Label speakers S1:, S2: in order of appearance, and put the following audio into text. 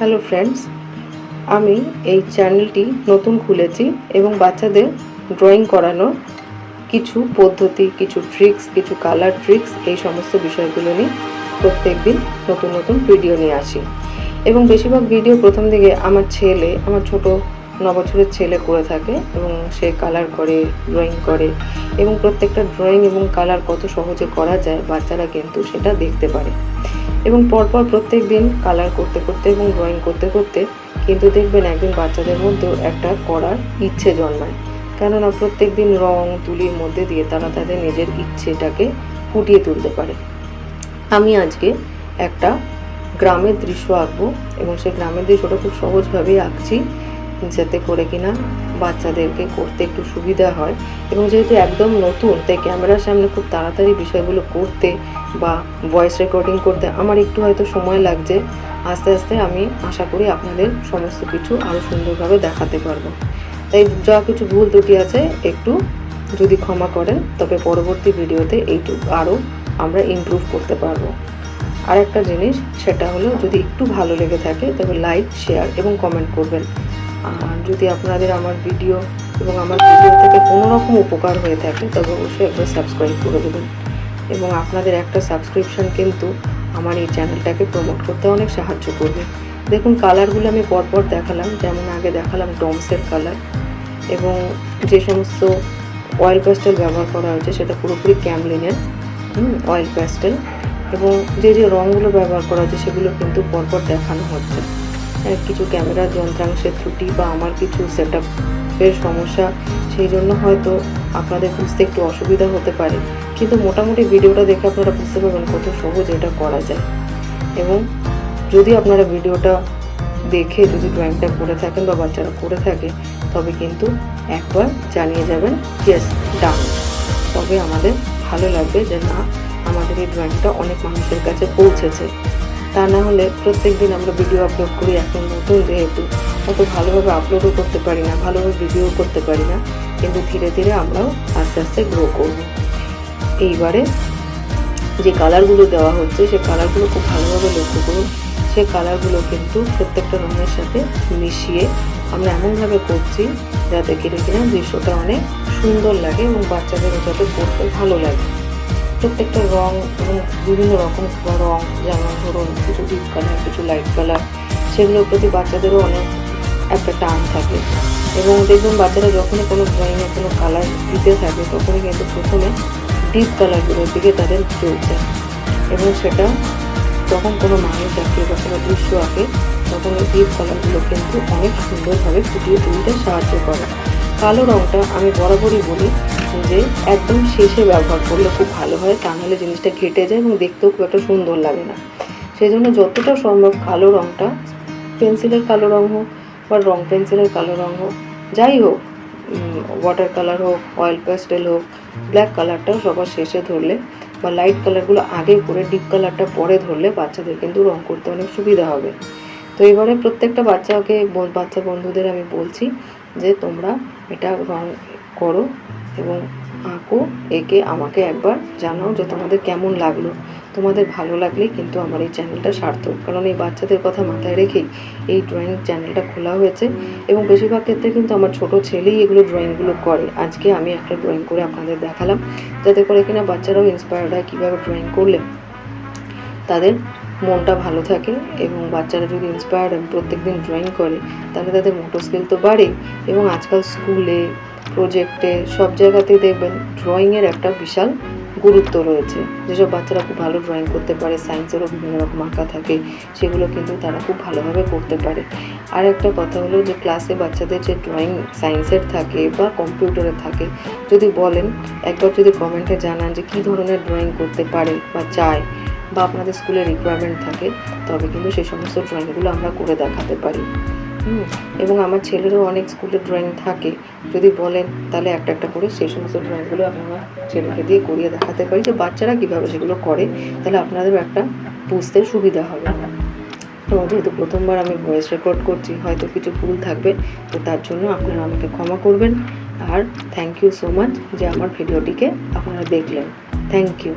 S1: Hello friends, আমি এই চ্যানেলটি নতুন খুলেছি এবং বাচ্চাদের ড্রয়িং করানোর কিছু পদ্ধতি, কিছু ট্রিক্স, কিছু কালার ট্রিক্স এই সমস্ত বিষয়গুলো নিয়ে প্রত্যেক দিন নতুন নতুন ভিডিও নিয়ে আসি। এবং বেশিরভাগ ভিডিও প্রথম দিকে আমার ছোট 9 বছরের ছেলে করে থাকে এবং সে কালার করে, ড্রয়িং করে এবং প্রত্যেকটা ড্রয়িং এবং কালার কত সহজে করা যায় বাচ্চারা কিন্তু সেটা দেখতে পারে। এবং পরপর প্রত্যেক দিন কালার করতে করতে এবং ড্রয়িং করতে করতে কিন্তু দেখবেন একদিন বাচ্চাদের মধ্যেও একটা করার ইচ্ছে জন্মায়, কেননা প্রত্যেক দিন রং তুলির মধ্যে দিয়ে তারা তাদের নিজের ইচ্ছেটাকে ফুটিয়ে তুলতে পারে। আমি আজকে একটা গ্রামের দৃশ্য আঁকবো এবং সেই গ্রামের দৃশ্যটা খুব সহজভাবেই আঁকছি, যাতে করে কিনা বাচ্চাদেরকে করতে একটু সুবিধা হয়। এবং যেহেতু একদম নতুন, তাই ক্যামেরার সামনে খুব তাড়াতাড়ি বিষয়গুলো করতে বা ভয়েস রেকর্ডিং করতে আমার একটু হয়তো সময় লাগছে। আস্তে আস্তে আমি আশা করি আপনাদের সমস্ত কিছু আরও সুন্দরভাবে দেখাতে পারবো। তাই যা কিছু ভুল ত্রুটি আছে একটু যদি ক্ষমা করেন, তবে পরবর্তী ভিডিওতে এইটুকু আরও আমরা ইমপ্রুভ করতে পারবো। আর একটা জিনিস, সেটা হলো যদি একটু ভালো লেগে থাকে তবে লাইক, শেয়ার এবং কমেন্ট করবেন। আর যদি আপনাদের আমার ভিডিও থেকে কোনো রকম উপকার হয়ে থাকে তবে অবশ্যই একবার সাবস্ক্রাইব করে দেবেন। এবং আপনাদের একটা সাবস্ক্রিপশন কিন্তু আমার এই চ্যানেলটাকে প্রমোট করতে অনেক সাহায্য করবে। দেখুন, কালারগুলো আমি পরপর দেখালাম। যেমন আগে দেখালাম ডমসের কালার, এবং যে সমস্ত অয়েল প্যাস্টেল ব্যবহার করা হয়েছে সেটা পুরোপুরি ক্যামলিনের অয়েল প্যাস্টেল, এবং যে রঙগুলো ব্যবহার করা হচ্ছে সেগুলো কিন্তু পরপর দেখানো হচ্ছে। কিছু ক্যামেরার যন্ত্রাংশের ত্রুটি বা আমার কিছু সেটআপের সমস্যা, সেই জন্য হয়তো আপনাদের বুঝতে একটু অসুবিধা হতে পারে, কিন্তু মোটামুটি ভিডিওটা দেখে আপনারা বুঝতে পারবেন কত সহজ এটা করা যায়। এবং যদি আপনারা ভিডিওটা দেখে যদি ড্রয়িংটা করে থাকেন বা বাচ্চারা করে থাকে, তবে কিন্তু একবার জানিয়ে যাবেন ইয়েস ডান, তবে আমাদের ভালো লাগবে যে না, আমাদের এই ড্রয়িংটা অনেক মানুষের কাছে পৌঁছেছে। তা না হলে প্রত্যেক দিন আমরা ভিডিও আপলোড করি, এখন নতুন যেহেতু অত ভালোভাবে আপলোডও করতে পারি না, ভালোভাবে ভিডিও করতে পারি না, কিন্তু ধীরে ধীরে আমরাও আস্তে আস্তে গ্রো করব। এইবারে যে কালারগুলো দেওয়া হচ্ছে সে কালারগুলো খুব ভালোভাবে লক্ষ্য করুন। সে কালারগুলো কিন্তু প্রত্যেকটা রঙের সাথে মিশিয়ে আমরা এমনভাবে করছি যাতে কিনা দৃশ্যটা অনেক সুন্দর লাগে এবং বাচ্চাদেরও যাতে করতে ভালো লাগে। প্রত্যেকটা রং এবং বিভিন্ন রকম রং, যেমন ধরুন কিছু ডিপ কালার, কিছু লাইট কালার, সেগুলোর প্রতি বাচ্চাদেরও অনেক একটা টান থাকে। এবং দেখুন, বাচ্চারা যখনই কোনো ড্রয়িংয়ে কোনো কালার দিতে থাকে তখনই কিন্তু প্রথমে ডিপ কালারগুলোর দিকে তাদের চলছে, এবং সেটা যখন কোনো মানুষ আঁকে বা কোনো দৃশ্য আঁকে তখন ওই ডিপ কালারগুলো কিন্তু অনেক সুন্দরভাবে ফুটিয়ে তুলতে সাহায্য করে। কালো রঙটা আমি বরাবরই বলি যে একদম শেষে ব্যবহার করলে খুব ভালো হয়, তা নাহলে জিনিসটা ঘেটে যায় এবং দেখতেও খুব একটা সুন্দর লাগে না। সেই জন্য যতটা সম্ভব কালো রঙটা, পেন্সিলের কালো রঙ হোক বা রং পেন্সিলের কালো রঙ হোক, যাই হোক, ওয়াটার কালার হোক, অয়েল প্যাস্টেল হোক, ব্ল্যাক কালারটাও সবার শেষে ধরলে বা লাইট কালারগুলো আগে করে ডিপ কালারটা পরে ধরলে বাচ্চাদের কিন্তু রং করতে অনেক সুবিধা হবে। তো এবারে প্রত্যেকটা বাচ্চা বন্ধুদের আমি বলছি যে তোমরা এটা রং করো এবং আঁকো, এঁকে আমাকে একবার জানাও যে তোমাদের কেমন লাগলো। তোমাদের ভালো লাগলেই কিন্তু আমার এই চ্যানেলটা সার্থক, কারণ এই বাচ্চাদের কথা মাথায় রেখেই এই ড্রয়িং চ্যানেলটা খোলা হয়েছে। এবং বেশিরভাগ ক্ষেত্রে কিন্তু আমার ছোট ছেলেই এগুলো ড্রয়িংগুলো করে। আজকে আমি একটা ড্রয়িং করে আপনাদের দেখালাম, যাতে করে কিনা বাচ্চারাও ইন্সপায়ার্ড হয় কীভাবে ড্রয়িং করলে তাদের মনটা ভালো থাকে। এবং বাচ্চারা যদি ইন্সপায়ার্ড প্রত্যেক দিন ড্রয়িং করে তাহলে তাদের মোটর স্কিল তো বাড়ে। এবং আজকাল স্কুলে, প্রজেক্টে, সব জায়গাতেই দেখবেন ড্রয়িংয়ের একটা বিশাল গুরুত্ব রয়েছে। যেসব বাচ্চারা খুব ভালো ড্রয়িং করতে পারে, সায়েন্সেরও বিভিন্ন রকম আঁকা থাকে, সেগুলো কিন্তু তারা খুব ভালোভাবে করতে পারে। আর একটা কথা হলো যে ক্লাসে বাচ্চাদের যে ড্রয়িং সায়েন্সের থাকে বা কম্পিউটারের থাকে, যদি বলেন একবার, যদি কমেন্টে জানান যে কী ধরনের ড্রয়িং করতে পারে বা চায় বা আপনাদের স্কুলে রিকোয়ারমেন্ট থাকে, তবে কিন্তু সেই সমস্ত ড্রয়িংগুলো আমরা করে দেখাতে পারি। এবং আমার ছেলেরও অনেক স্কুলে ড্রয়িং থাকে, যদি বলেন তাহলে একটা একটা করে সেই সমস্ত ড্রয়িংগুলো আপনারা ছেলেকে দিয়ে করিয়ে দেখাতে পারি যে বাচ্চারা কীভাবে সেগুলো করে, তাহলে আপনাদেরও একটা বুঝতে সুবিধা হবে। তো যেহেতু প্রথমবার আমি ভয়েস রেকর্ড করছি, হয়তো কিছু ভুল থাকবে, তো তার জন্য আপনারা আমাকে ক্ষমা করবেন। আর থ্যাংক ইউ সো মাচ যে আমার ভিডিওটিকে আপনারা দেখলেন। Thank you.